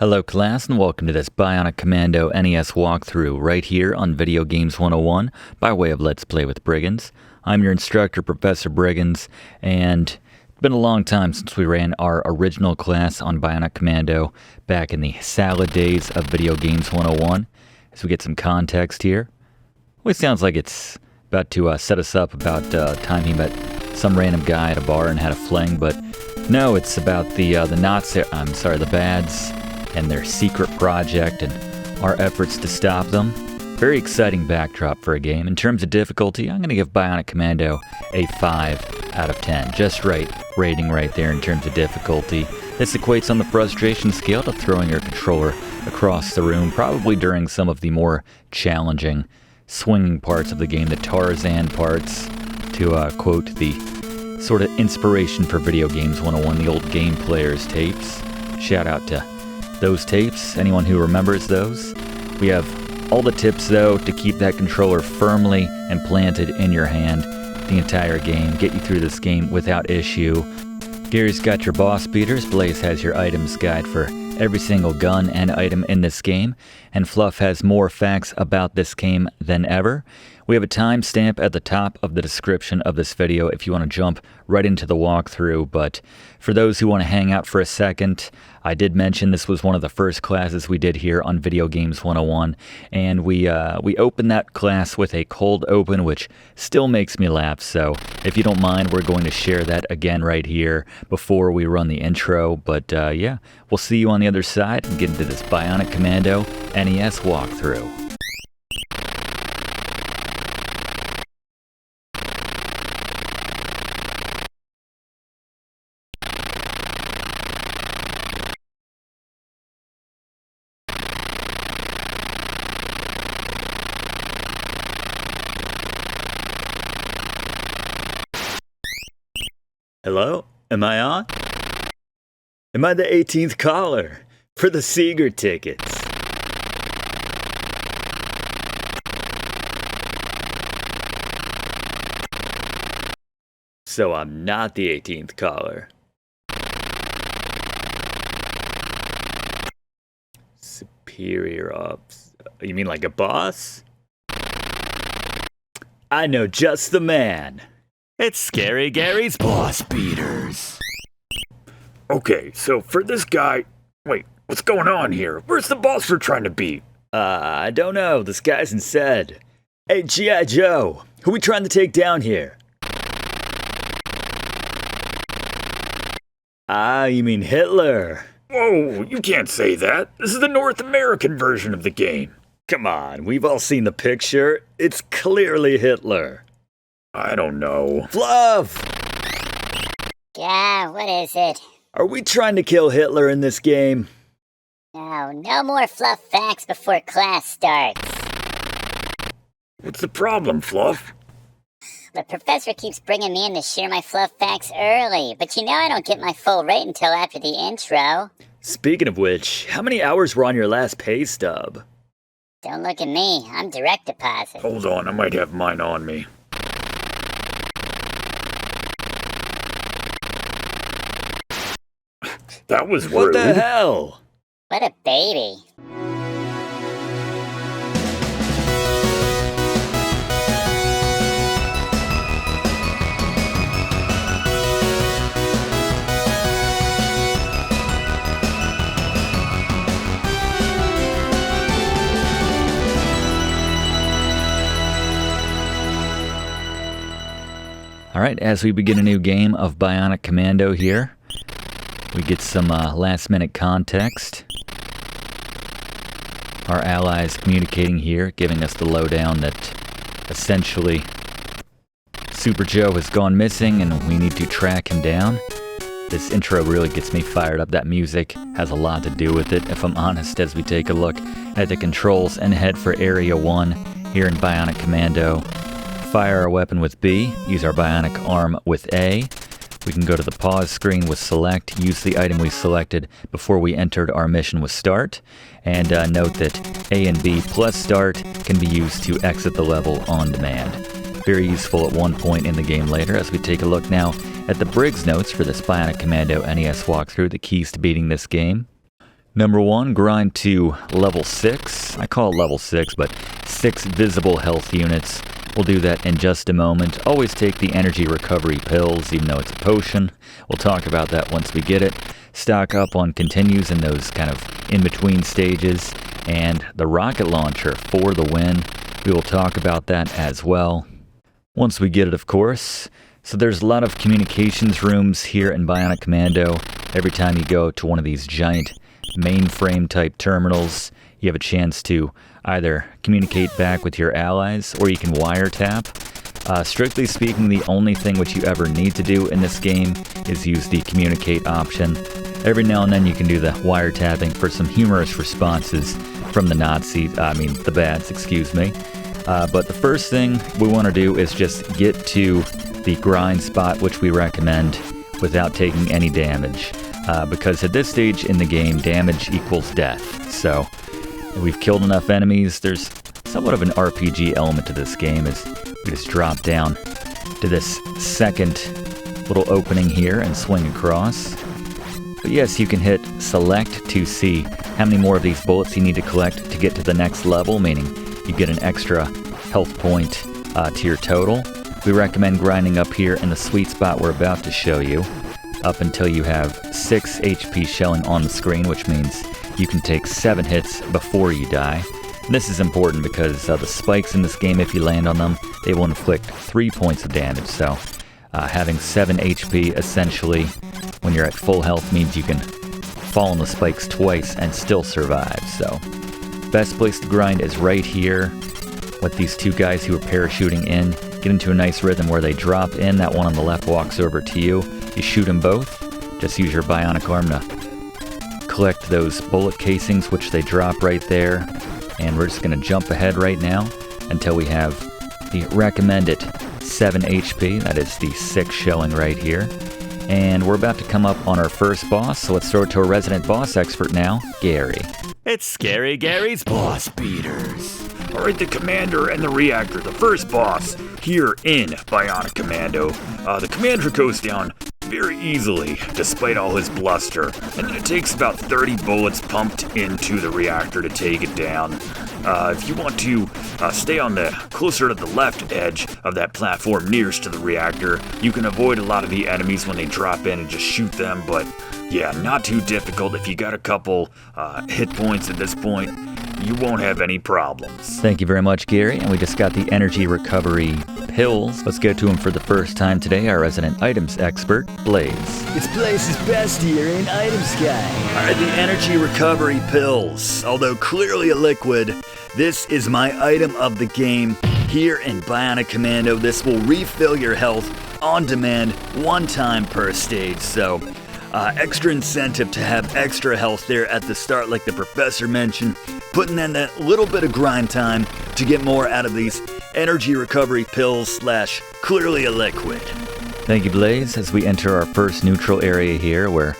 Hello class and welcome to this Bionic Commando NES walkthrough right here on Video Games 101 by way of Let's Play with Brigands. I'm your instructor, Professor Brigands, and it's been a long time since we ran our original class on Bionic Commando back in the salad days of Video Games 101. As we get some context here, it sounds like it's about to set us up about time he met some random guy at a bar and had a fling, but no, it's about the bads and their secret project and our efforts to stop them. Very exciting backdrop for a game. In terms of difficulty, I'm going to give Bionic Commando a 5 out of 10. Just right rating right there in terms of difficulty. This equates on the frustration scale to throwing your controller across the room, probably during some of the more challenging swinging parts of the game, the Tarzan parts, to quote the sort of inspiration for Video Games 101, the old Game Players tapes. Shout out to those tapes, anyone who remembers those. We have all the tips though to keep that controller firmly implanted in your hand the entire game, get you through this game without issue. Gary's got your boss beaters, Blaze has your items guide for every single gun and item in this game, and Fluff has more facts about this game than ever. We have a timestamp at the top of the description of this video if you want to jump right into the walkthrough, but for those who want to hang out for a second, I did mention this was one of the first classes we did here on Video Games 101, and we opened that class with a cold open, which still makes me laugh, so if you don't mind, we're going to share that again right here before we run the intro, but yeah, we'll see you on the other side and get into this Bionic Commando NES walkthrough. Hello? Am I on? Am I the 18th caller for the Seeger tickets? So I'm not the 18th caller. Superior ops. You mean like a boss? I know just the man. It's Scary Gary's Boss Beaters. Okay, so for this guy... Wait, what's going on here? Where's the boss we're trying to beat? I don't know. This guy's said. Hey, G.I. Joe, who we trying to take down here? You mean Hitler? Whoa, you can't say that. This is the North American version of the game. Come on, we've all seen the picture. It's clearly Hitler. I don't know. Fluff! Yeah, what is it? Are we trying to kill Hitler in this game? No more Fluff facts before class starts. What's the problem, Fluff? The professor keeps bringing me in to share my Fluff facts early, but you know I don't get my full rate until after the intro. Speaking of which, how many hours were on your last pay stub? Don't look at me, I'm direct deposit. Hold on, I might have mine on me. That was rude. What the hell? What a baby. Alright, as we begin a new game of Bionic Commando here, we get some last-minute context. Our allies communicating here, giving us the lowdown that essentially Super Joe has gone missing and we need to track him down. This intro really gets me fired up. That music has a lot to do with it, if I'm honest, as we take a look at the controls and head for Area 1 here in Bionic Commando. Fire our weapon with B, use our bionic arm with A. We can go to the pause screen with select, use the item we selected before we entered our mission with start, and note that A and B plus start can be used to exit the level on demand. Very useful at one point in the game later as we take a look now at the Briggs notes for this Bionic Commando NES walkthrough, the keys to beating this game. Number 1, grind to level 6. I call it level 6, but 6 visible health units. We'll do that in just a moment. Always take the energy recovery pills, even though it's a potion. We'll talk about that once we get it. Stock up on continues in those kind of in-between stages. And the rocket launcher for the win. We will talk about that as well once we get it, of course. So there's a lot of communications rooms here in Bionic Commando. Every time you go to one of these giant mainframe type terminals, you have a chance to either communicate back with your allies or you can wiretap. Strictly speaking, the only thing which you ever need to do in this game is use the communicate option. Every now and then you can do the wiretapping for some humorous responses from the the bads, excuse me. But the first thing we want to do is just get to the grind spot, which we recommend, without taking any damage. Because at this stage in the game, damage equals death. So we've killed enough enemies. There's somewhat of an RPG element to this game as we just drop down to this second little opening here and swing across. But yes, you can hit select to see how many more of these bullets you need to collect to get to the next level, meaning you get an extra health point to your total. We recommend grinding up here in the sweet spot we're about to show you, up until you have 6 HP showing on the screen, which means you can take 7 hits before you die. And this is important because the spikes in this game, if you land on them, they will inflict 3 points of damage. So having 7 HP essentially when you're at full health means you can fall on the spikes twice and still survive. So best place to grind is right here with these 2 guys who are parachuting in. Get into a nice rhythm where they drop in. That one on the left walks over to you. You shoot them both. Just use your bionic arm to collect those bullet casings, which they drop right there. And we're just going to jump ahead right now until we have the recommended 7 HP. That is the 6 showing right here. And we're about to come up on our first boss, so let's throw it to our resident boss expert now, Gary. It's Scary Gary's Boss Beaters. Alright, the commander and the reactor, the first boss here in Bionic Commando. The commander goes down very easily, despite all his bluster, and then it takes about 30 bullets pumped into the reactor to take it down. If you want to stay on the closer to the left edge of that platform nearest to the reactor, you can avoid a lot of the enemies when they drop in and just shoot them, but yeah, not too difficult. If you got a couple hit points at this point, you won't have any problems. Thank you very much, Gary. And we just got the energy recovery pills. Let's go to him for the first time today, our resident items expert, Blaze. It's Blaze's best here in Items Guy. Alright, the energy recovery pills. Although clearly a liquid, this is my item of the game here in Bionic Commando. This will refill your health on demand 1 time per stage. So extra incentive to have extra health there at the start, like the professor mentioned, putting in that little bit of grind time to get more out of these energy recovery pills / clearly a liquid. Thank you, Blaze, as we enter our first neutral area here, where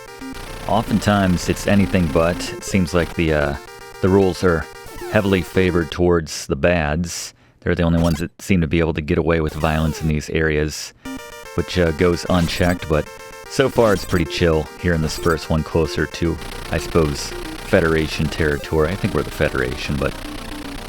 oftentimes it's anything but. It seems like the rules are heavily favored towards the bads. They're the only ones that seem to be able to get away with violence in these areas, which goes unchecked, but so far it's pretty chill here in this first one, closer to, I suppose, Federation territory. I think we're the Federation, but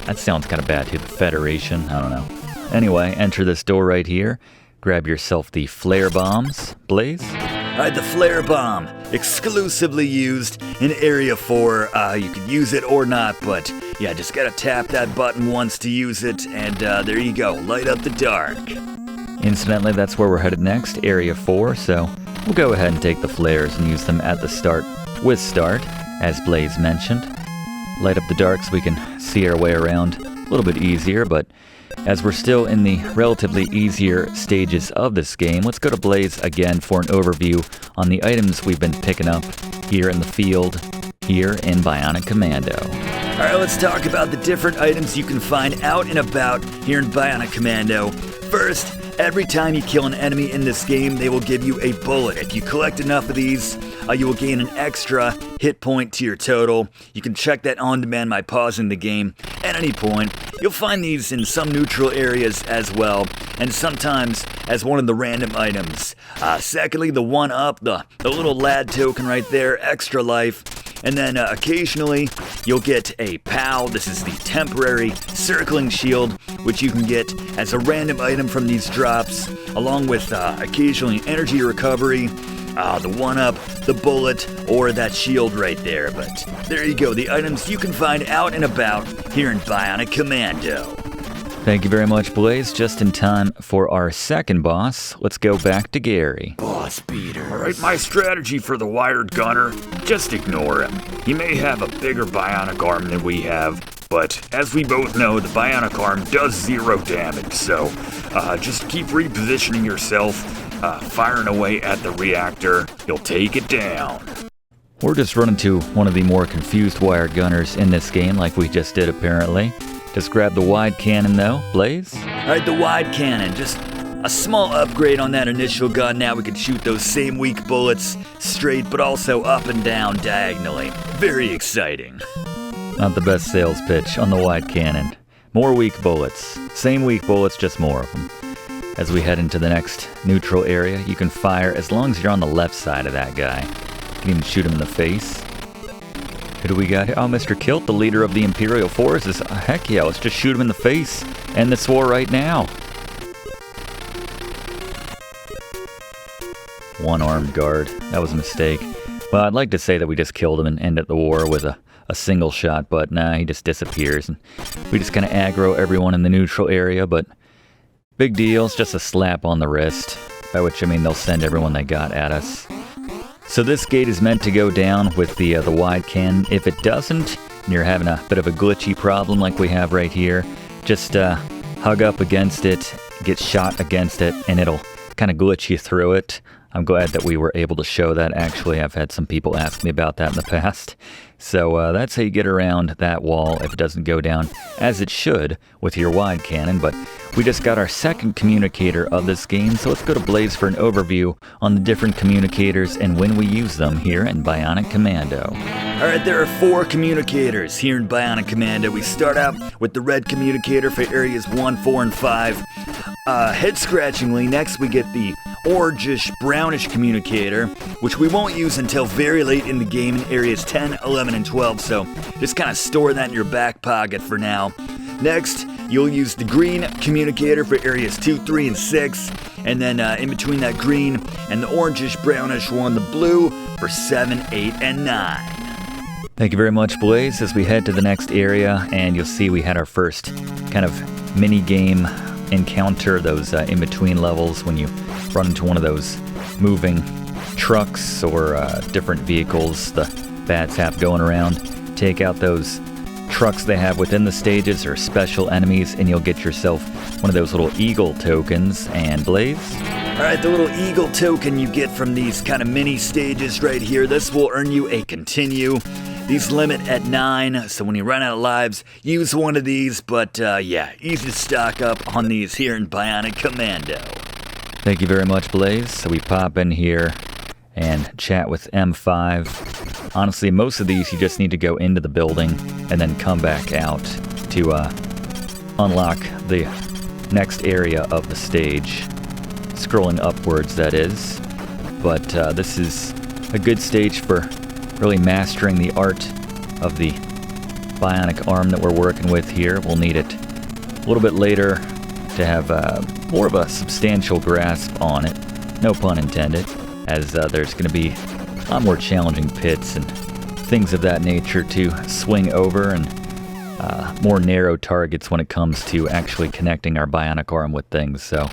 that sounds kind of bad too, the Federation. I don't know. Anyway, enter this door right here. Grab yourself the flare bombs. Blaze? Alright, the flare bomb, exclusively used in Area 4. You could use it or not, but yeah, just gotta tap that button once to use it, and there you go, light up the dark. Incidentally, that's where we're headed next, Area 4, so we'll go ahead and take the flares and use them at the start with start, as Blaze mentioned. Light up the dark so we can see our way around a little bit easier, but as we're still in the relatively easier stages of this game, let's go to Blaze again for an overview on the items we've been picking up here in the field, here in Bionic Commando. Alright, let's talk about the different items you can find out and about here in Bionic Commando. First, every time you kill an enemy in this game, they will give you a bullet. If you collect enough of these, you will gain an extra hit point to your total. You can check that on demand by pausing the game at any point. You'll find these in some neutral areas as well, and sometimes as one of the random items. Secondly, the 1-up, the little lad token right there, extra life. And then occasionally you'll get a POW. This is the temporary circling shield, which you can get as a random item from these drops, along with occasionally energy recovery, the 1-up, the bullet, or that shield right there. But there you go, the items you can find out and about here in Bionic Commando. Thank you very much, Blaze. Just in time for our second boss. Let's go back to Gary. Boss beater. Alright, my strategy for the wired gunner, just ignore him. He may have a bigger bionic arm than we have, but as we both know, the bionic arm does 0 damage, so just keep repositioning yourself, firing away at the reactor. You'll take it down. We're just running to one of the more confused wired gunners in this game, like we just did apparently. Just grab the wide cannon though, Blaze. Alright, the wide cannon, just a small upgrade on that initial gun. Now we can shoot those same weak bullets straight, but also up and down diagonally. Very exciting. Not the best sales pitch on the wide cannon. More weak bullets. Same weak bullets, just more of them. As we head into the next neutral area, you can fire as long as you're on the left side of that guy. You can even shoot him in the face. Who do we got here? Oh, Mr. Kilt, the leader of the Imperial Forces. Heck yeah, let's just shoot him in the face. End this war right now. One armed guard. That was a mistake. Well, I'd like to say that we just killed him and ended the war with a single shot, but nah, he just disappears. And we just kind of aggro everyone in the neutral area, but big deal. It's just a slap on the wrist. By which I mean they'll send everyone they got at us. So this gate is meant to go down with the wide cannon. If it doesn't, and you're having a bit of a glitchy problem like we have right here, just hug up against it, get shot against it, and it'll kind of glitch you through it. I'm glad that we were able to show that. Actually, I've had some people ask me about that in the past. So that's how you get around that wall if it doesn't go down as it should with your wide cannon. But we just got our second communicator of this game, so let's go to Blaze for an overview on the different communicators and when we use them here in Bionic Commando. Alright, there are 4 communicators here in Bionic Commando. We start out with the red communicator for areas 1, 4, and 5. Head-scratchingly, next we get the orangish, brownish communicator, which we won't use until very late in the game in areas 10, 11, and 12, so just kind of store that in your back pocket for now. Next, you'll use the green communicator for areas 2, 3, and 6, and then in between that green and the orangish, brownish one, the blue for 7, 8, and 9. Thank you very much, Blaze, as we head to the next area, and you'll see we had our first kind of mini-game encounter, those in-between levels when you run into one of those moving trucks or different vehicles the bats have going around. Take out those trucks they have within the stages or special enemies, and you'll get yourself one of those little eagle tokens. And Blaze? Alright, the little eagle token you get from these kind of mini stages right here, this will earn you a continue. These limit at 9, so when you run out of lives, use one of these, but yeah, easy to stock up on these here in Bionic Commando. Thank you very much, Blaze. So we pop in here and chat with M5. Honestly, most of these you just need to go into the building and then come back out to unlock the next area of the stage. Scrolling upwards, that is. But this is a good stage for really mastering the art of the bionic arm that we're working with here. We'll need it a little bit later to have more of a substantial grasp on it. No pun intended, as there's going to be a lot more challenging pits and things of that nature to swing over, and more narrow targets when it comes to actually connecting our bionic arm with things. So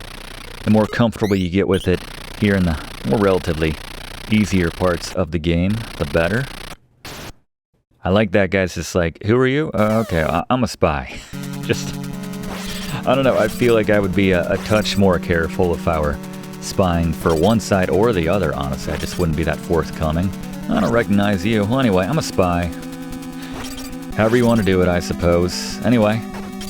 the more comfortable you get with it here in the more relatively easier parts of the game, the better. I like that guy's just like, who are you? Okay, I'm a spy. Just, I don't know, I feel like I would be a touch more careful if I were spying for one side or the other, honestly. I just wouldn't be that forthcoming. I don't recognize you. Well, anyway, I'm a spy. However you want to do it, I suppose. Anyway,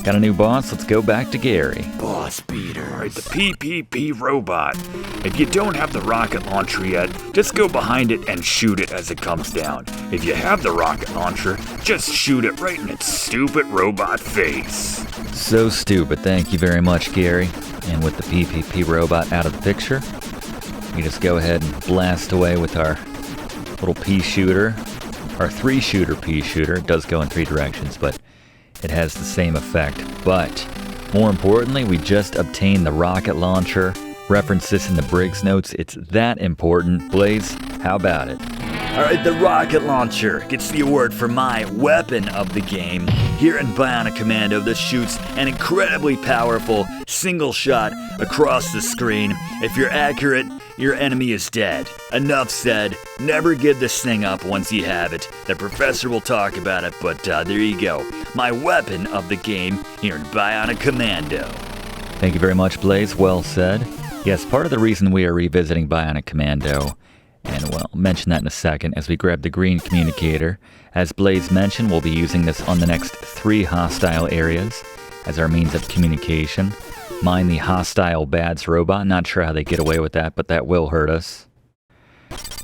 got a new boss. Let's go back to Gary. Boss beater. Alright, the PPP robot. If you don't have the rocket launcher yet, just go behind it and shoot it as it comes down. If you have the rocket launcher, just shoot it right in its stupid robot face. So stupid. Thank you very much, Gary. And with the PPP robot out of the picture, we just go ahead and blast away with our little pea shooter. or 3-shooter pea shooter. It does go in 3 directions, but it has the same effect. But more importantly, we just obtained the rocket launcher. Reference this in the Briggs notes. It's that important. Blaze, how about it? Alright, the rocket launcher gets the award for my weapon of the game. Here in Bionic Commando, this shoots an incredibly powerful single shot across the screen. If you're accurate, your enemy is dead. Enough said. Never give this thing up once you have it. The professor will talk about it, but there you go. My weapon of the game here in Bionic Commando. Thank you very much, Blaze. Well said. Yes, part of the reason we are revisiting Bionic Commando, and well, I'll mention that in a second, as we grab the green communicator. As Blaze mentioned, we'll be using this on the next 3 hostile areas as our means of communication. Mind the hostile Bads robot. Not sure how they get away with that, but that will hurt us.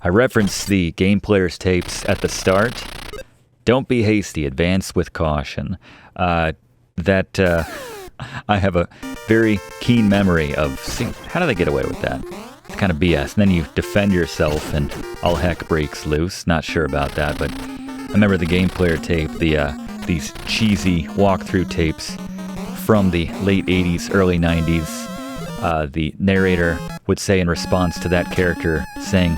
I referenced the game player's tapes at the start. Don't be hasty. Advance with caution. I have a very keen memory of seeing, how do they get away with that? It's kind of BS. And then you defend yourself and all heck breaks loose. Not sure about that, but I remember the game player tape, these cheesy walkthrough tapes from the late 80s, early 90s. The narrator would say in response to that character saying,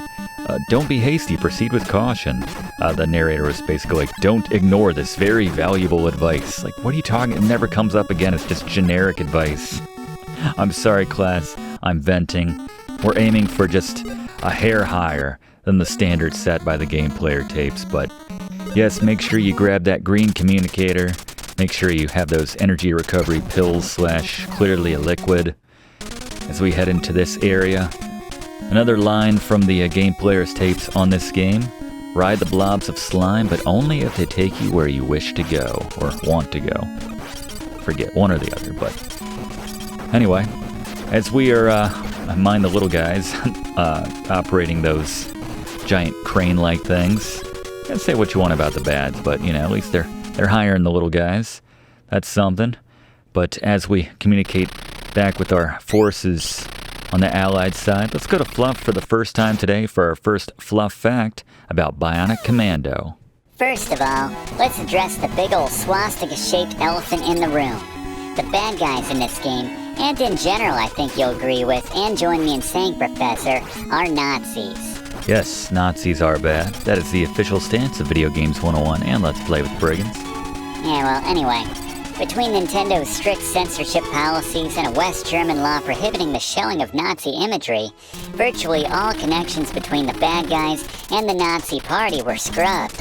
don't be hasty, proceed with caution. The narrator was basically like, don't ignore this very valuable advice. Like, what are you talking? It never comes up again. It's just generic advice. I'm sorry, class. I'm venting. We're aiming for just a hair higher than the standard set by the game player tapes. But yes, make sure you grab that green communicator. Make sure you have those energy recovery pills / clearly a liquid as we head into this area. Another line from the game player's tapes on this game. Ride the blobs of slime, but only if they take you where you wish to go, or want to go. Forget one or the other, but anyway, as we are, mind the little guys, operating those giant crane-like things. You can say what you want about the Bads, but, you know, at least they're higher than the little guys. That's something. But as we communicate back with our forces on the Allied side, let's go to Fluff for the first time today for our first Fluff fact about Bionic Commando. First of all, let's address the big old swastika-shaped elephant in the room. The bad guys in this game, and in general I think you'll agree with, and join me in saying, Professor, are Nazis. Yes, Nazis are bad. That is the official stance of Video Games 101 and Let's Play with Brigands. Yeah, well, anyway, between Nintendo's strict censorship policies and a West German law prohibiting the showing of Nazi imagery, virtually all connections between the bad guys and the Nazi party were scrubbed.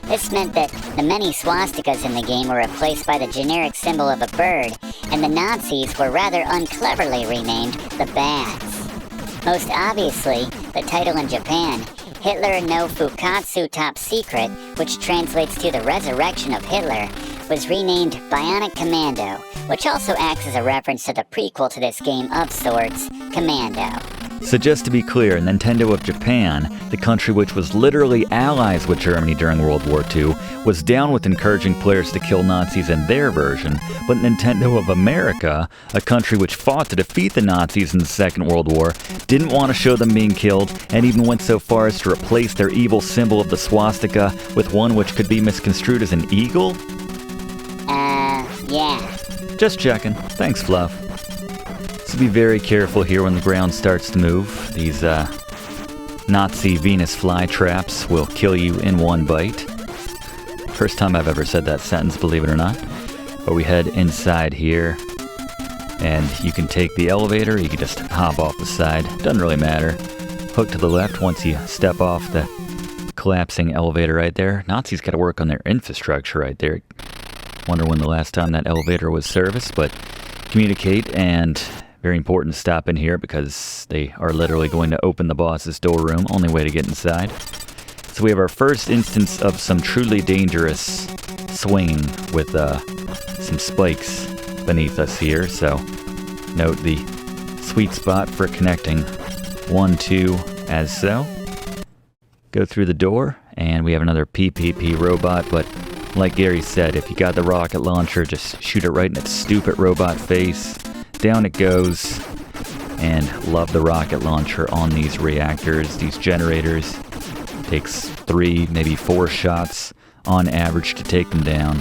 This meant that the many swastikas in the game were replaced by the generic symbol of a bird, and the Nazis were rather uncleverly renamed the Bads. Most obviously, the title in Japan, Hitler no Fukatsu Top Secret, which translates to the resurrection of Hitler, was renamed Bionic Commando, which also acts as a reference to the prequel to this game of sorts, Commando. So just to be clear, Nintendo of Japan, the country which was literally allies with Germany during World War II, was down with encouraging players to kill Nazis in their version, but Nintendo of America, a country which fought to defeat the Nazis in the Second World War, didn't want to show them being killed, and even went so far as to replace their evil symbol of the swastika with one which could be misconstrued as an eagle? Yeah. Just checking. Thanks, Fluff. So be very careful here when the ground starts to move. These Nazi Venus flytraps will kill you in one bite. First time I've ever said that sentence, believe it or not. But we head inside here, and you can take the elevator, you can just hop off the side. Doesn't really matter. Hook to the left once you step off the collapsing elevator right there. Nazis got to work on their infrastructure right there. Wonder when the last time that elevator was serviced, but communicate, and very important to stop in here because they are literally going to open the boss's door room, only way to get inside. So we have our first instance of some truly dangerous swinging with some spikes beneath us here, so note the sweet spot for connecting 1, 2 as so. Go through the door, and we have another PPP robot, but like Gary said, if you got the rocket launcher, just shoot it right in its stupid robot face. Down it goes. And love the rocket launcher on these reactors, these generators. Takes 3, maybe 4 shots on average to take them down.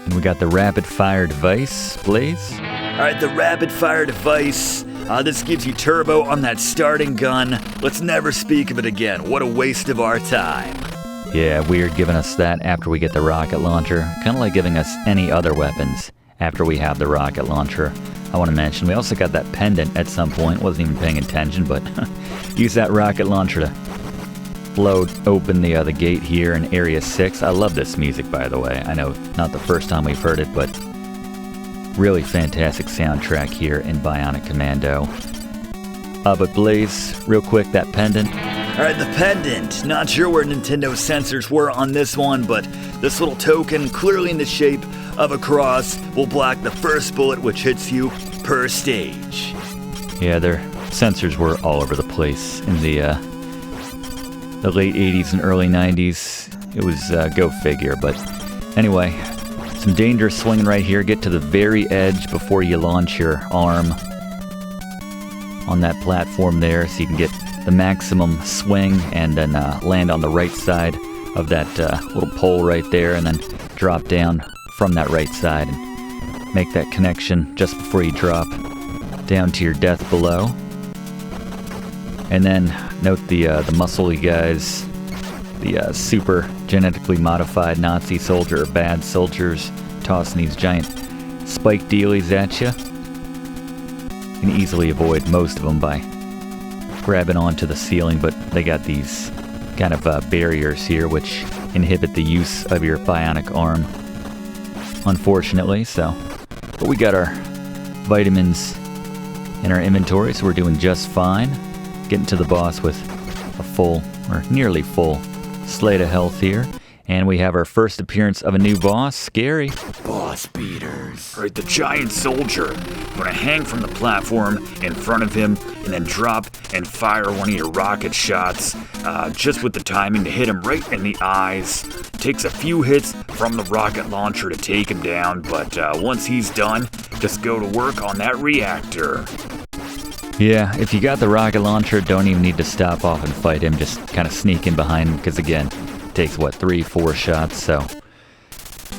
And we got the rapid fire device, Blaze. Alright, the rapid fire device. This gives you turbo on that starting gun. Let's never speak of it again. What a waste of our time. Yeah, weird giving us that after we get the rocket launcher. Kind of like giving us any other weapons after we have the rocket launcher. I want to mention, we also got that pendant at some point. Wasn't even paying attention, but use that rocket launcher to blow open the gate here in Area 6. I love this music, by the way. I know not the first time we've heard it, but really fantastic soundtrack here in Bionic Commando. But Blaze, real quick, that pendant. Alright, the pendant. Not sure where Nintendo's sensors were on this one, but this little token, clearly in the shape of a cross, will block the first bullet which hits you per stage. Yeah, their sensors were all over the place in the late 80s and early 90s. It was go figure, but anyway, some dangerous swinging right here. Get to the very edge before you launch your arm on that platform there so you can get the maximum swing and then land on the right side of that little pole right there and then drop down from that right side and make that connection just before you drop down to your death below. And then note the muscly guys, the super genetically modified Nazi soldier or bad soldiers tossing these giant spike dealies at you. You can easily avoid most of them by grabbing onto the ceiling, but they got these kind of barriers here which inhibit the use of your bionic arm, unfortunately. But we got our vitamins in our inventory, so we're doing just fine. Getting to the boss with a full, or nearly full, slate of health here. And we have our first appearance of a new boss, Scary. Boss beaters. Right, the giant soldier. You're gonna hang from the platform in front of him and then drop and fire one of your rocket shots just with the timing to hit him right in the eyes. Takes a few hits from the rocket launcher to take him down, but once he's done, just go to work on that reactor. Yeah, if you got the rocket launcher, don't even need to stop off and fight him. Just kind of sneak in behind him, because again, it takes, 3-4 shots, so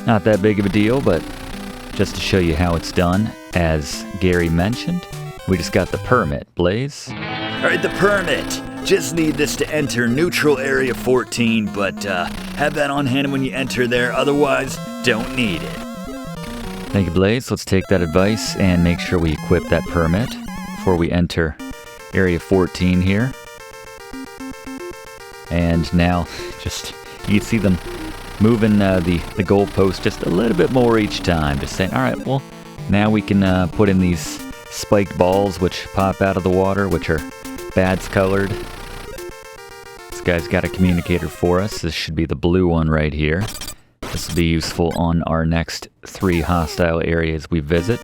not that big of a deal, but just to show you how it's done, as Gary mentioned, we just got the permit, Blaze. Alright, the permit. Just need this to enter neutral area 14, but have that on hand when you enter there, otherwise, don't need it. Thank you, Blaze. Let's take that advice and make sure we equip that permit before we enter Area 14 here. And now, just, you can see them moving the goalpost just a little bit more each time. Just saying, alright, well, now we can put in these spiked balls which pop out of the water, which are BADS colored. This guy's got a communicator for us. This should be the blue one right here. This will be useful on our next 3 hostile areas we visit.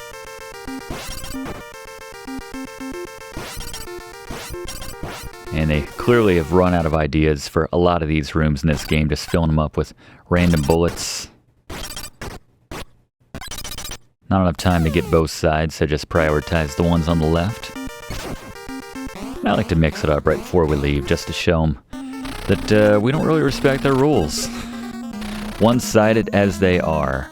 And they clearly have run out of ideas for a lot of these rooms in this game, just filling them up with random bullets. Not enough time to get both sides, so just prioritize the ones on the left. And I like to mix it up right before we leave, just to show them that we don't really respect their rules. One-sided as they are.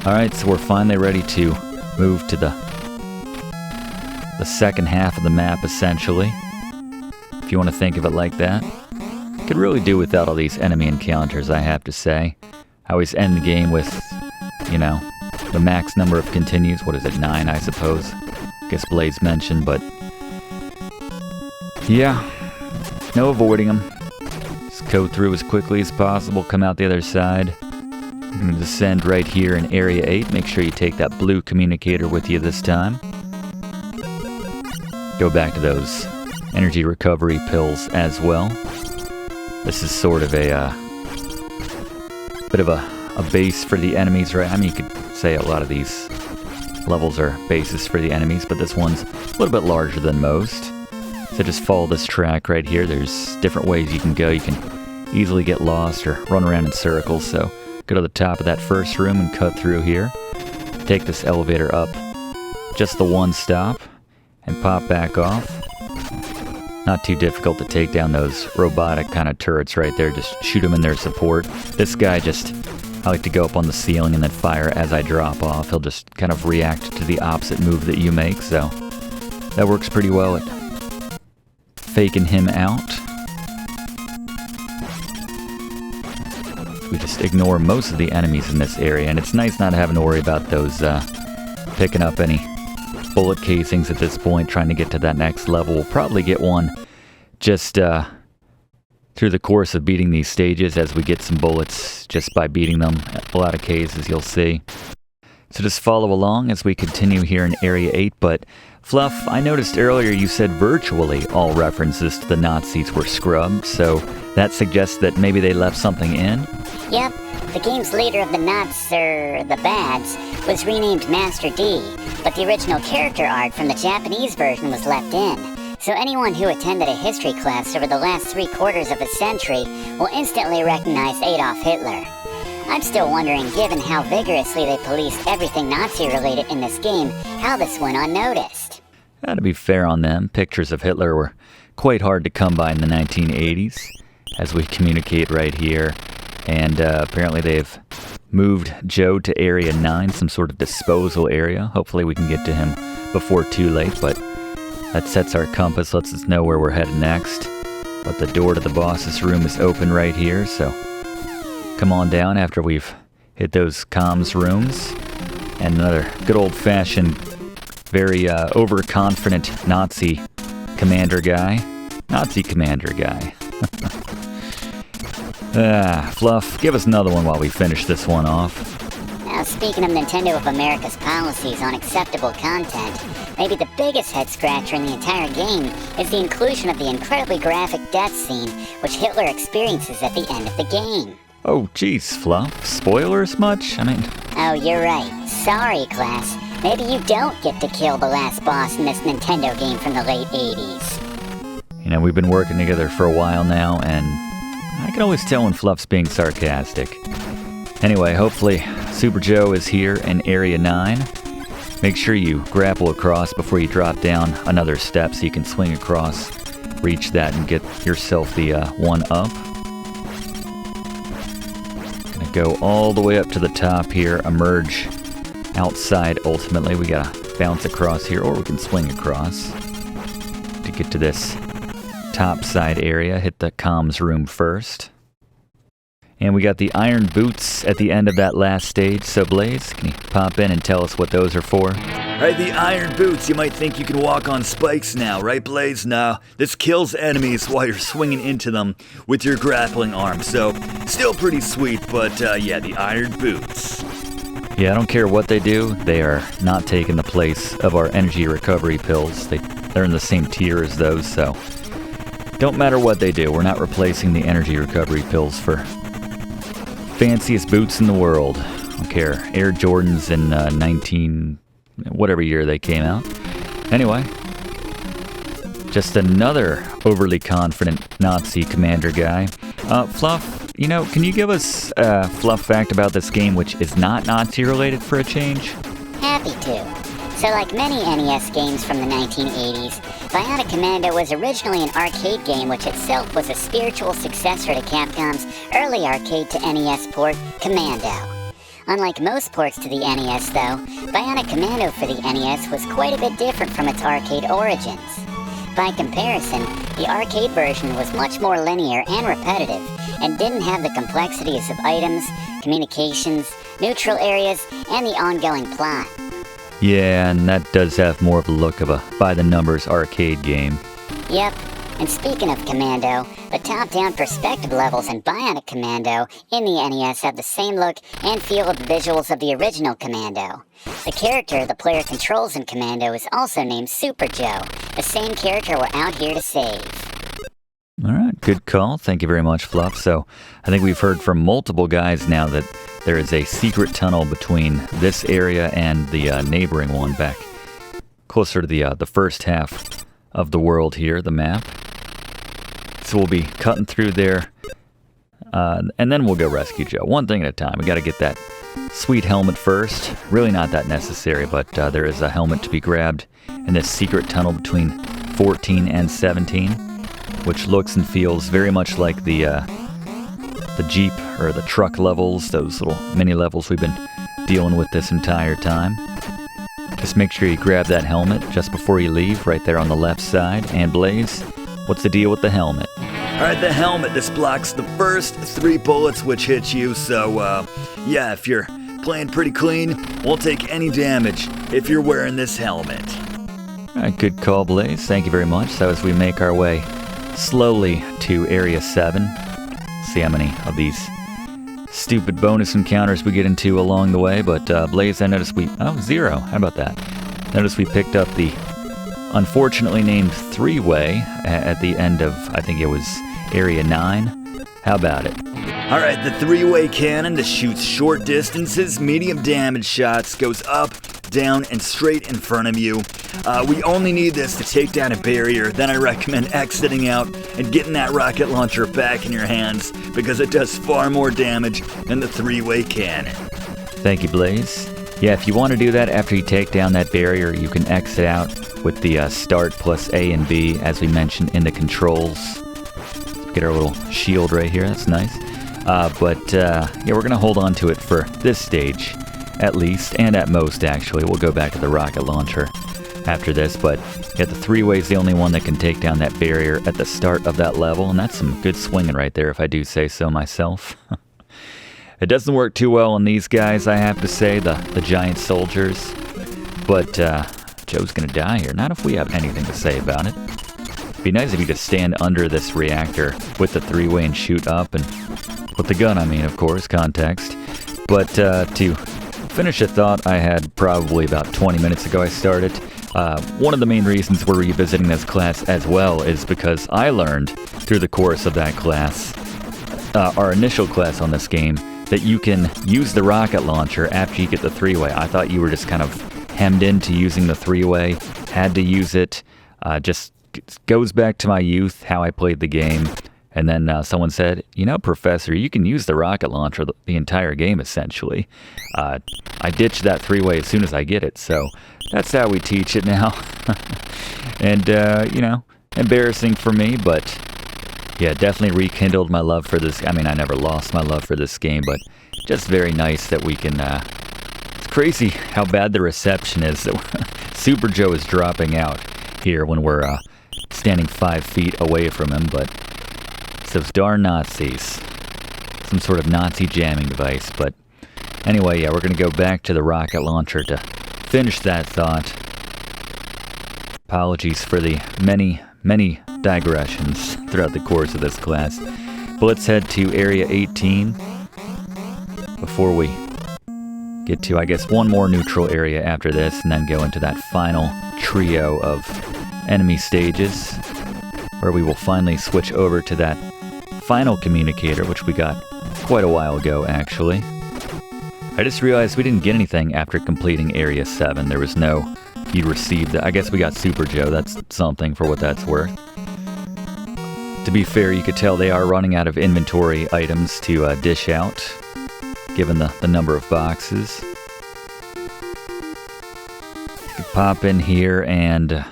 Alright, so we're finally ready to move to the second half of the map, essentially. If you want to think of it like that. Could really do without all these enemy encounters, I have to say. I always end the game with, the max number of continues. What is it, 9, I suppose? Guess Blaze mentioned, but yeah, no avoiding them. Just go through as quickly as possible, come out the other side. I'm going to descend right here in Area 8. Make sure you take that blue communicator with you this time. Go back to those energy recovery pills as well. This is sort of a bit of a base for the enemies, right? I mean, you could say a lot of these levels are bases for the enemies, but this one's a little bit larger than most. So just follow this track right here. There's different ways you can go. You can easily get lost or run around in circles. So go to the top of that first room and cut through here. Take this elevator up just the one stop and pop back off. Not too difficult to take down those robotic kind of turrets right there. Just shoot them in their support. This guy I like to go up on the ceiling and then fire as I drop off. He'll just kind of react to the opposite move that you make, so that works pretty well at faking him out. We just ignore most of the enemies in this area, and it's nice not having to worry about those picking up any bullet casings at this point, trying to get to that next level. We'll probably get one just through the course of beating these stages as we get some bullets just by beating them. A lot of cases you'll see. So just follow along as we continue here in Area 8, but Fluff, I noticed earlier you said virtually all references to the Nazis were scrubbed, so that suggests that maybe they left something in? Yep, the game's leader of the the Bads, was renamed Master D, but the original character art from the Japanese version was left in. So anyone who attended a history class over the last 3/4 of a century will instantly recognize Adolf Hitler. I'm still wondering, given how vigorously they policed everything Nazi-related in this game, how this went unnoticed. To be fair on them, pictures of Hitler were quite hard to come by in the 1980s, as we communicate right here. And apparently they've moved Joe to Area 9, some sort of disposal area. Hopefully we can get to him before too late, but that sets our compass, lets us know where we're headed next. But the door to the boss's room is open right here, so come on down after we've hit those comms rooms. And another good old-fashioned, very overconfident Nazi commander guy. Fluff, give us another one while we finish this one off. Now, speaking of Nintendo of America's policies on acceptable content, maybe the biggest head-scratcher in the entire game is the inclusion of the incredibly graphic death scene which Hitler experiences at the end of the game. Oh, geez, Fluff. Spoilers much? Oh, you're right. Sorry, class. Maybe you don't get to kill the last boss in this Nintendo game from the late 80s. We've been working together for a while now, and I can always tell when Fluff's being sarcastic. Anyway, hopefully Super Joe is here in Area 9. Make sure you grapple across before you drop down another step so you can swing across, reach that, and get yourself the one-up. Gonna go all the way up to the top here, emerge outside ultimately. We gotta bounce across here, or we can swing across to get to this top side area. Hit the comms room first. And we got the iron boots at the end of that last stage. So Blaze, can you pop in and tell us what those are for? Right, the iron boots. You might think you can walk on spikes now, right, Blaze? No, this kills enemies while you're swinging into them with your grappling arm. So, still pretty sweet, but yeah, the iron boots. Yeah, I don't care what they do. They are not taking the place of our energy recovery pills. They're in the same tier as those, so don't matter what they do. We're not replacing the energy recovery pills for fanciest boots in the world. I don't care. Air Jordans in whatever year they came out. Anyway, just another overly confident Nazi commander guy. Fluff, can you give us a Fluff fact about this game which is not Nazi related for a change? Happy to. So like many NES games from the 1980s, Bionic Commando was originally an arcade game which itself was a spiritual successor to Capcom's early arcade to NES port, Commando. Unlike most ports to the NES though, Bionic Commando for the NES was quite a bit different from its arcade origins. By comparison, the arcade version was much more linear and repetitive, and didn't have the complexities of items, communications, neutral areas, and the ongoing plot. Yeah, and that does have more of a look of a by-the-numbers arcade game. Yep, and speaking of Commando, the top-down perspective levels in Bionic Commando in the NES have the same look and feel of the visuals of the original Commando. The character the player controls in Commando is also named Super Joe, the same character we're out here to save. Alright, good call. Thank you very much, Fluff. So, I think we've heard from multiple guys now that there is a secret tunnel between this area and the neighboring one back closer to the first half of the world here, the map. So we'll be cutting through there, and then we'll go rescue Joe. One thing at a time. We got to get that sweet helmet first. Really not that necessary, but there is a helmet to be grabbed in this secret tunnel between 14 and 17. which looks and feels very much like the Jeep or the truck levels, those little mini levels we've been dealing with this entire time. Just make sure you grab that helmet just before you leave, right there on the left side. And Blaze, what's the deal with the helmet? Alright, the helmet, this blocks the first 3 bullets which hit you, so, yeah, if you're playing pretty clean, won't take any damage if you're wearing this helmet. Alright, good call, Blaze. Thank you very much. So as we make our way slowly to Area 7, see how many of these stupid bonus encounters we get into along the way, but Blaze, I noticed 0. How about that? Notice we picked up the unfortunately named 3-way at the end of, I think it was Area 9. How about it? Alright, the 3-way cannon that shoots short distances, medium damage shots, goes up, down, and straight in front of you. We only need this to take down a barrier, then I recommend exiting out and getting that rocket launcher back in your hands, because it does far more damage than the 3-way cannon. Thank you, Blaze. Yeah, if you want to do that after you take down that barrier, you can exit out with the start plus A and B, as we mentioned in the controls. Get our little shield right here, that's nice. Yeah, we're going to hold on to it for this stage, at least, and at most, actually. We'll go back to the rocket launcher after this, but yeah, the 3-way is the only one that can take down that barrier at the start of that level, and that's some good swinging right there, if I do say so myself. It doesn't work too well on these guys, I have to say, the giant soldiers, but Joe's gonna die here. Not if we have anything to say about it. It'd be nice if you could stand under this reactor with the 3-way and shoot up, and with the gun, I mean, of course, context. But to finish a thought I had probably about 20 minutes ago I started, one of the main reasons we're revisiting this class as well is because I learned through the course of that class, our initial class on this game, that you can use the rocket launcher after you get the 3-way. I thought you were just kind of hemmed into using the 3-way, had to use it. Just goes back to my youth, how I played the game. And then someone said, you know, Professor, you can use the rocket launcher the entire game, essentially. I ditched that 3-way as soon as I get it, so that's how we teach it now. And, you know, embarrassing for me, but yeah, definitely rekindled my love for this. I mean, I never lost my love for this game, but just very nice that we can... it's crazy how bad the reception is that Super Joe is dropping out here when we're standing 5 feet away from him, but it's those darn Nazis. Some sort of Nazi jamming device, but anyway, yeah, we're going to go back to the rocket launcher to finish that thought. Apologies for the many digressions throughout the course of this class. But let's head to Area 18 before we get to, I guess, one more neutral area after this, and then go into that final trio of enemy stages, where we will finally switch over to that final communicator, which we got quite a while ago, actually. I just realized we didn't get anything after completing Area 7. There was no, you received it. I guess we got Super Joe. That's something for what that's worth. To be fair, you could tell they are running out of inventory items to dish out, given the number of boxes. You could pop in here and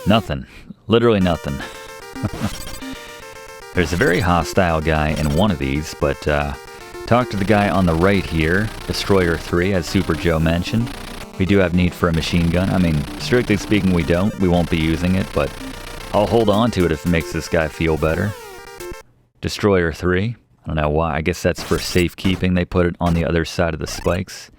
nothing. Literally nothing. There's a very hostile guy in one of these, but talk to the guy on the right here, Destroyer 3, as Super Joe mentioned. We do have need for a machine gun. I mean, strictly speaking, we don't. We won't be using it, but I'll hold on to it if it makes this guy feel better. Destroyer 3. I don't know why. I guess that's for safekeeping. They put it on the other side of the spikes.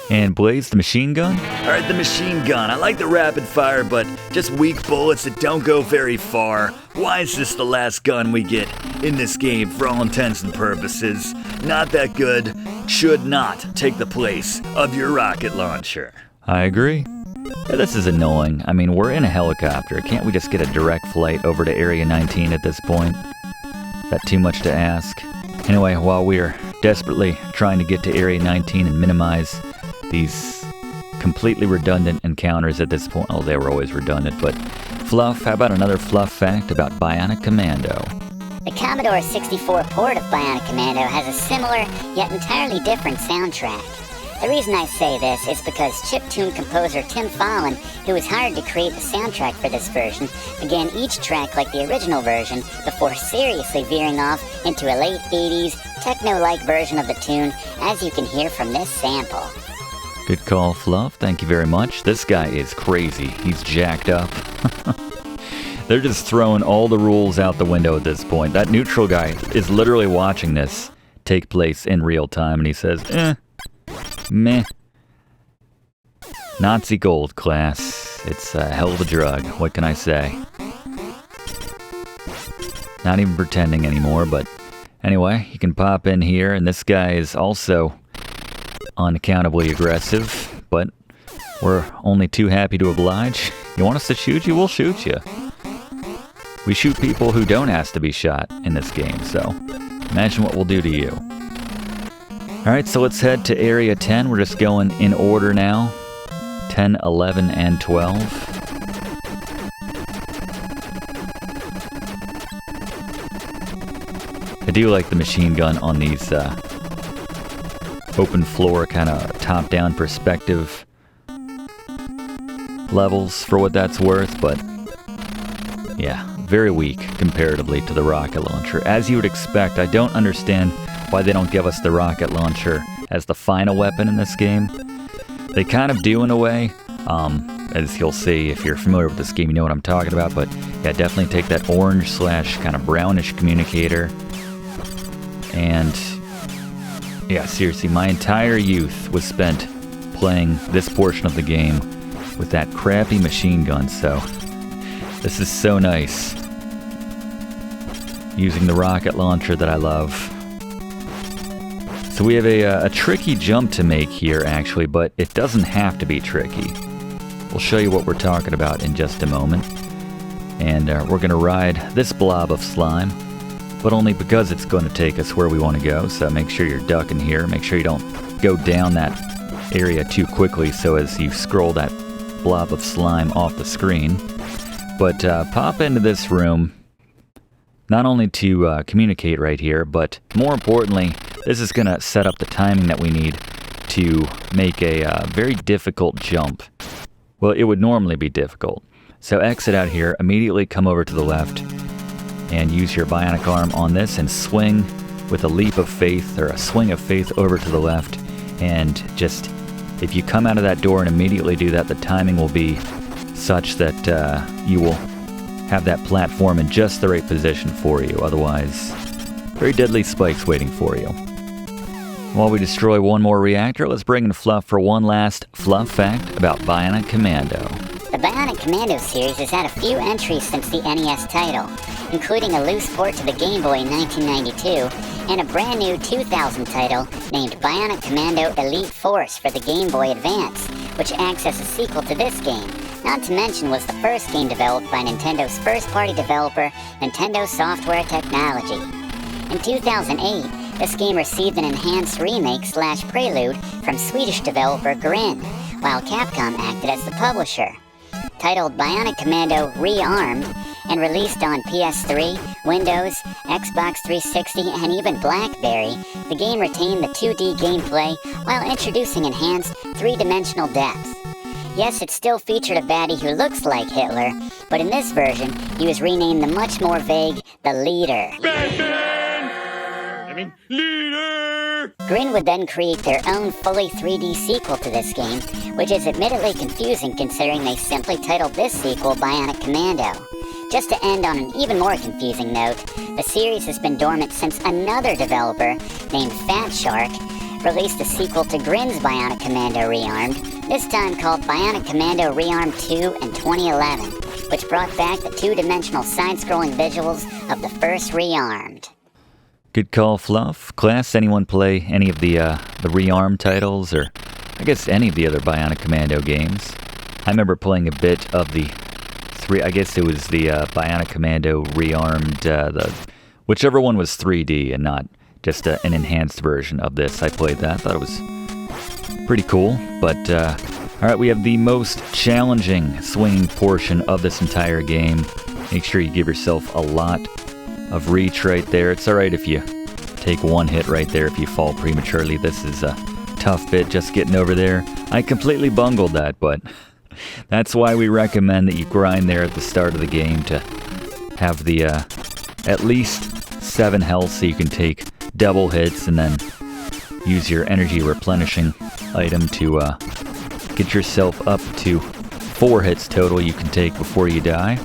And Blaze, the machine gun? Alright, the machine gun. I like the rapid fire, but just weak bullets that don't go very far. Why is this the last gun we get in this game for all intents and purposes? Not that good. Should not take the place of your rocket launcher. I agree. Yeah, this is annoying. I mean, we're in a helicopter. Can't we just get a direct flight over to Area 19 at this point? Is that too much to ask? Anyway, while we're desperately trying to get to Area 19 and minimize these completely redundant encounters at this point. Oh, they were always redundant, but Fluff, how about another Fluff fact about Bionic Commando? The Commodore 64 port of Bionic Commando has a similar, yet entirely different soundtrack. The reason I say this is because chiptune composer Tim Follin, who was hired to create the soundtrack for this version, began each track like the original version before seriously veering off into a late 80s techno-like version of the tune, as you can hear from this sample. Good call, Fluff. Thank you very much. This guy is crazy. He's jacked up. They're just throwing all the rules out the window at this point. That neutral guy is literally watching this take place in real time, and he says, meh. Nazi gold, class. It's a hell of a drug. What can I say? Not even pretending anymore, but anyway, you can pop in here, and this guy is also unaccountably aggressive, but we're only too happy to oblige. You want us to shoot you? We'll shoot you. We shoot people who don't ask to be shot in this game, so imagine what we'll do to you. Alright, so let's head to Area 10. We're just going in order now. 10, 11, and 12. I do like the machine gun on these open floor, kind of top-down perspective levels for what that's worth, but yeah, very weak comparatively to the rocket launcher. As you would expect, I don't understand why they don't give us the rocket launcher as the final weapon in this game. They kind of do in a way, as you'll see if you're familiar with this game, you know what I'm talking about, but yeah, definitely take that orange / kind of brownish communicator. And yeah, seriously, my entire youth was spent playing this portion of the game with that crappy machine gun, so this is so nice. Using the rocket launcher that I love. So we have a tricky jump to make here, actually, but it doesn't have to be tricky. We'll show you what we're talking about in just a moment. And we're going to ride this blob of slime, but only because it's going to take us where we want to go. So make sure you're ducking here. Make sure you don't go down that area too quickly so as you scroll that blob of slime off the screen. But pop into this room, not only to communicate right here, but more importantly, this is going to set up the timing that we need to make a very difficult jump. Well, it would normally be difficult. So exit out here, immediately come over to the left, and use your bionic arm on this and swing with a leap of faith, or a swing of faith over to the left, and just, if you come out of that door and immediately do that, the timing will be such that you will have that platform in just the right position for you. Otherwise, very deadly spikes waiting for you. While we destroy one more reactor, let's bring in Fluff for one last Fluff fact about Bionic Commando. The Bionic Commando series has had a few entries since the NES title, including a loose port to the Game Boy in 1992, and a brand new 2000 title named Bionic Commando Elite Force for the Game Boy Advance, which acts as a sequel to this game. Not to mention was the first game developed by Nintendo's first-party developer, Nintendo Software Technology. In 2008, this game received an enhanced remake / prelude from Swedish developer Grin, while Capcom acted as the publisher. Titled Bionic Commando Rearmed, and released on PS3, Windows, Xbox 360, and even BlackBerry, the game retained the 2D gameplay while introducing enhanced 3-dimensional depth. Yes, it still featured a baddie who looks like Hitler, but in this version, he was renamed the much more vague The Leader. Leader! Grin would then create their own fully 3D sequel to this game, which is admittedly confusing considering they simply titled this sequel Bionic Commando. Just to end on an even more confusing note, the series has been dormant since another developer, named Fat Shark, released a sequel to Grin's Bionic Commando Rearmed, this time called Bionic Commando Rearmed 2 in 2011, which brought back the 2-dimensional side-scrolling visuals of the first Rearmed. Good call, Fluff. Class, anyone play any of the Rearmed titles, or I guess any of the other Bionic Commando games? I remember playing a bit of the I guess it was the Bionic Commando Rearmed, whichever one was 3D and not just an enhanced version of this. I played that, thought it was pretty cool. But, alright, we have the most challenging swinging portion of this entire game. Make sure you give yourself a lot of reach right there. It's alright if you take one hit right there if you fall prematurely. This is tough bit just getting over there. I completely bungled that, but that's why we recommend that you grind there at the start of the game to have the at least 7 health so you can take double hits and then use your energy replenishing item to get yourself up to 4 hits total you can take before you die.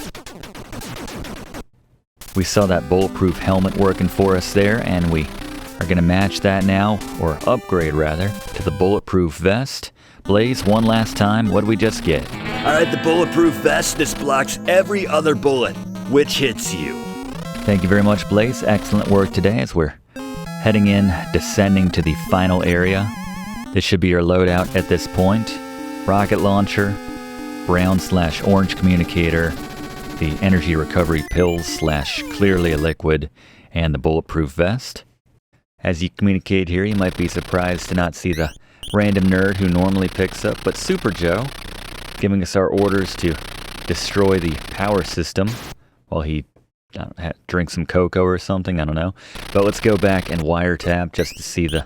We saw that bulletproof helmet working for us there, and we are going to match that now, or upgrade rather, to the bulletproof vest. Blaze, one last time, what did we just get? Alright, the bulletproof vest, this blocks every other bullet which hits you. Thank you very much, Blaze. Excellent work today as we're heading in, descending to the final area. This should be our loadout at this point. Rocket launcher, brown/orange communicator, the energy recovery pills / clearly a liquid, and the bulletproof vest. As you communicate here, you might be surprised to not see the random nerd who normally picks up, but Super Joe, giving us our orders to destroy the power system while he drinks some cocoa or something, I don't know. But let's go back and wiretap just to see the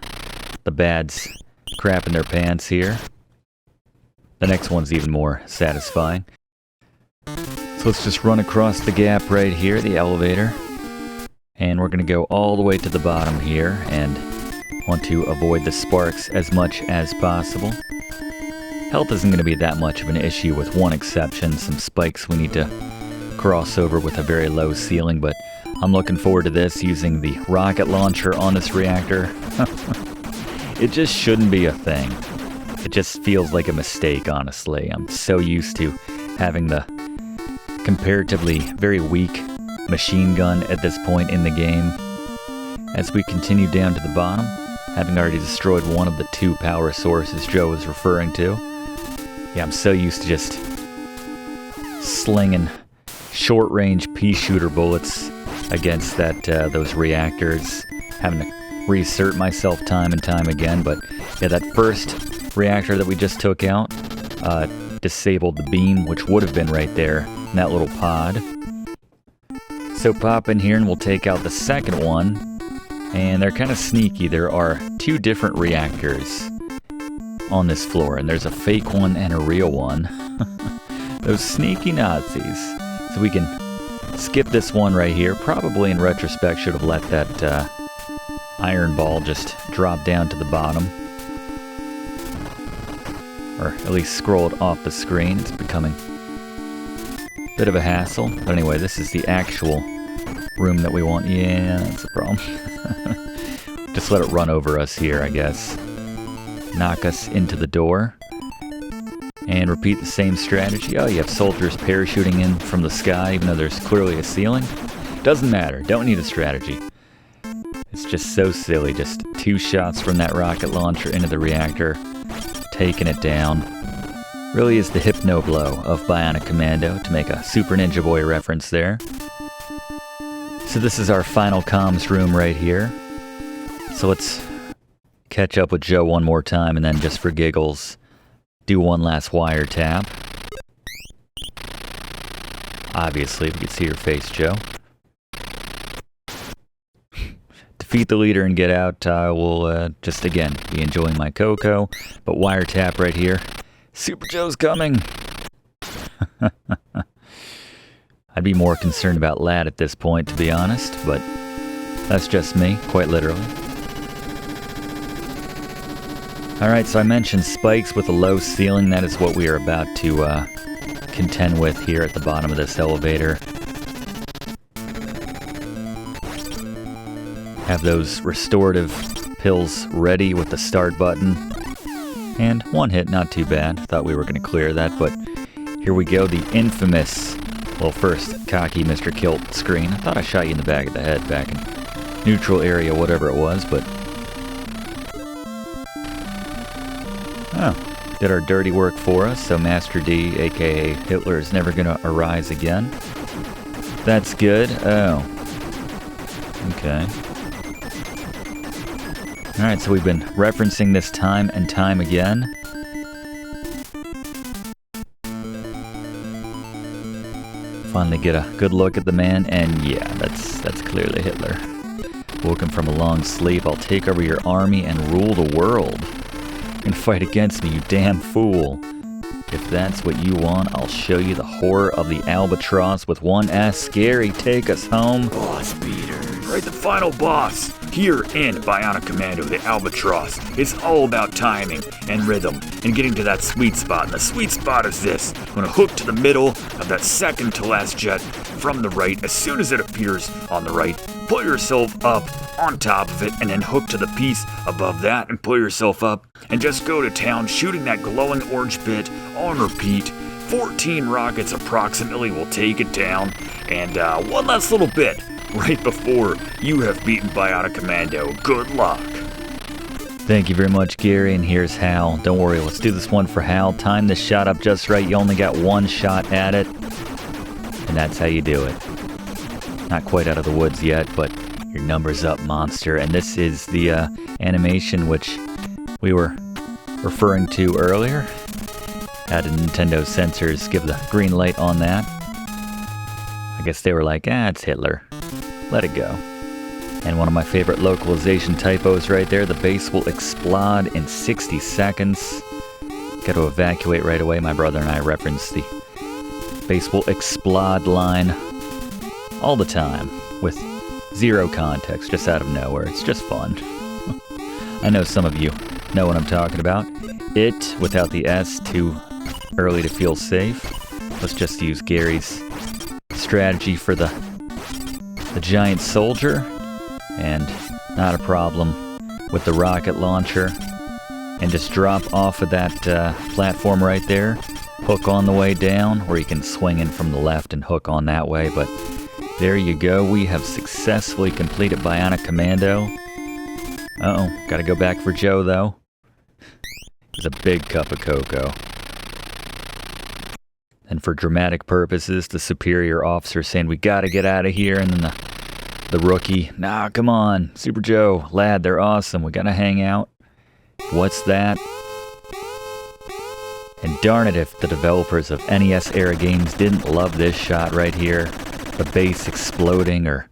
bads crap in their pants here. The next one's even more satisfying. So let's just run across the gap right here, the elevator. And we're going to go all the way to the bottom here and want to avoid the sparks as much as possible. Health isn't going to be that much of an issue with one exception, some spikes we need to cross over with a very low ceiling, but I'm looking forward to this using the rocket launcher on this reactor. It just shouldn't be a thing. It just feels like a mistake, honestly. I'm so used to having the comparatively very weak machine gun at this point in the game. As we continue down to the bottom, having already destroyed one of the 2 power sources Joe was referring to. Yeah, I'm so used to just slinging short-range pea shooter bullets against those reactors, having to reassert myself time and time again. But yeah, that first reactor that we just took out disabled the beam, which would have been right there in that little pod. So pop in here and we'll take out the second one, and they're kind of sneaky. There are 2 different reactors on this floor, and there's a fake one and a real one. Those sneaky Nazis. So we can skip this one right here. Probably in retrospect should have let that iron ball just drop down to the bottom, or at least scroll it off the screen. It's becoming a bit of a hassle. But anyway, this is the actual room that we want. Yeah, that's a problem. Just let it run over us here, I guess. Knock us into the door. And repeat the same strategy. Oh, you have soldiers parachuting in from the sky, even though there's clearly a ceiling. Doesn't matter. Don't need a strategy. It's just so silly. Just 2 shots from that rocket launcher into the reactor, taking it down. Really is the hypno blow of Bionic Commando, to make a Super Ninja Boy reference there. So this is our final comms room right here. So let's catch up with Joe one more time, and then just for giggles, do one last wiretap. Obviously, we can see your face, Joe. Defeat the leader and get out. I will just, again, be enjoying my cocoa. But wiretap right here. Super Joe's coming! I'd be more concerned about Lad at this point, to be honest, but that's just me, quite literally. Alright, so I mentioned spikes with a low ceiling. That is what we are about to contend with here at the bottom of this elevator. Have those restorative pills ready with the start button. And 1 hit, not too bad. Thought we were going to clear that, but here we go, the infamous, well, first, cocky Mr. Kilt screen. I thought I shot you in the back of the head back in neutral area, whatever it was, but oh, did our dirty work for us, so Master D, aka Hitler, is never going to arise again. That's good. Oh. Okay. Alright, so we've been referencing this time and time again. Finally get a good look at the man, and yeah, that's clearly Hitler. Woke him from a long sleep. I'll take over your army and rule the world. and fight against me, you damn fool. If that's what you want, I'll show you the horror of the Albatross with one S. Scary, take us home. Boss beaters. Right, the final boss here in Bionic Commando, the Albatross. It's all about timing and rhythm and getting to that sweet spot. And the sweet spot is this. I'm going to hook to the middle of that second to last jet from the right. As soon as it appears on the right, pull yourself up on top of it and then hook to the piece above that and pull yourself up and just go to town shooting that glowing orange bit on repeat. 14 rockets approximately will take it down, and one last little bit right before you have beaten Bionic Commando. Good luck. Thank you very much, Gary, and here's Hal. Don't worry, let's do this one for Hal. Time this shot up just right. You only got one shot at it, and that's how you do it. Not quite out of the woods yet, but your number's up, monster. And this is the animation which we were referring to earlier. How did Nintendo censors give the green light on that? I guess they were like, it's Hitler. Let it go. And one of my favorite localization typos right there, the base will explode in 60 seconds. Got to evacuate right away. My brother and I reference the base will explode line all the time with zero context, just out of nowhere. It's just fun. I know some of you know what I'm talking about. It, without the S, too early to feel safe. Let's just use Gary's strategy for the giant soldier, and not a problem with the rocket launcher. And just drop off of that platform right there, hook on the way down, or you can swing in from the left and hook on that way. But there you go, we have successfully completed Bionic Commando. Uh-oh, gotta go back for Joe though. It's a big cup of cocoa. And for dramatic purposes, the superior officer saying, we gotta get out of here, and then the rookie, nah, come on, Super Joe, lad, they're awesome, we gotta hang out. What's that? And darn it if the developers of NES-era games didn't love this shot right here. The base exploding or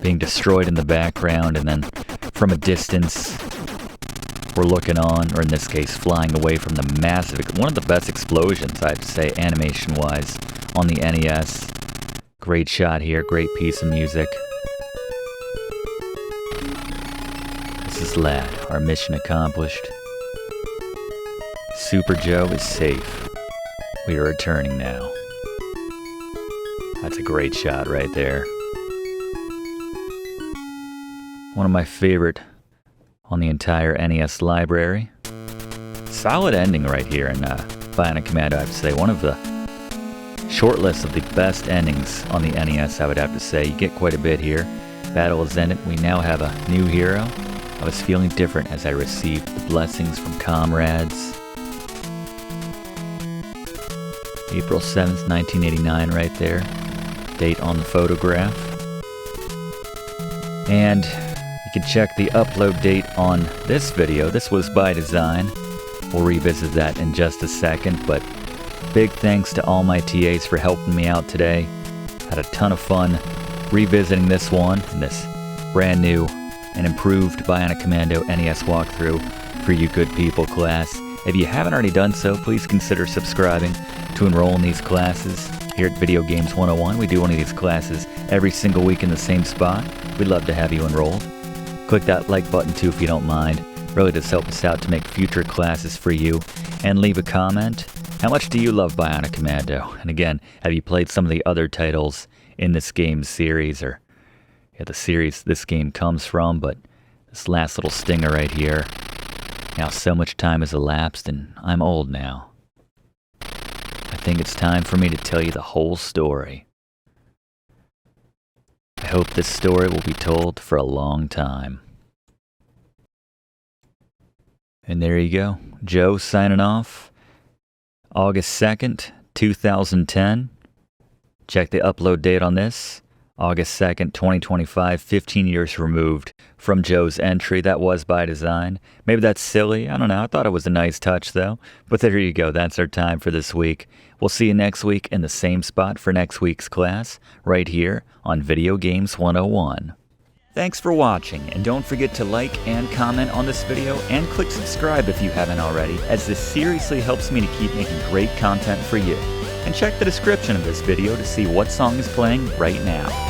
being destroyed in the background, and then from a distance, we're looking on, or in this case, flying away from the massive, one of the best explosions, I have to say, animation-wise, on the NES. Great shot here, great piece of music. This is Lad, our mission accomplished. Super Joe is safe. We are returning now. That's a great shot right there. One of my favorite on the entire NES library. Solid ending right here in Bionic Commando, I have to say. One of the short list of the best endings on the NES, I would have to say. You get quite a bit here. Battle is ended. We now have a new hero. I was feeling different as I received the blessings from comrades. April 7th, 1989 right there. Date on the photograph. And you can check the upload date on this video. This was by design. We'll revisit that in just a second, but big thanks to all my TAs for helping me out today. Had a ton of fun revisiting this one and this brand new and improved Bionic Commando NES walkthrough for you good people class. If you haven't already done so, please consider subscribing to enroll in these classes. Here at Video Games 101, we do one of these classes every single week in the same spot. We'd love to have you enrolled. Click that like button too if you don't mind. Really does help us out to make future classes for you. And leave a comment. How much do you love Bionic Commando? And again, have you played some of the other titles in this game series, or the series this game comes from? But this last little stinger right here. Now so much time has elapsed and I'm old now. I think it's time for me to tell you the whole story. I hope this story will be told for a long time. And there you go. Joe signing off. August 2nd, 2010. Check the upload date on this. August 2nd, 2025, 15 years removed from Joe's entry. That was by design. Maybe that's silly. I don't know. I thought it was a nice touch, though. But there you go. That's our time for this week. We'll see you next week in the same spot for next week's class, right here on Video Games 101. Thanks for watching, and don't forget to like and comment on this video, and click subscribe if you haven't already, as this seriously helps me to keep making great content for you. And check the description of this video to see what song is playing right now.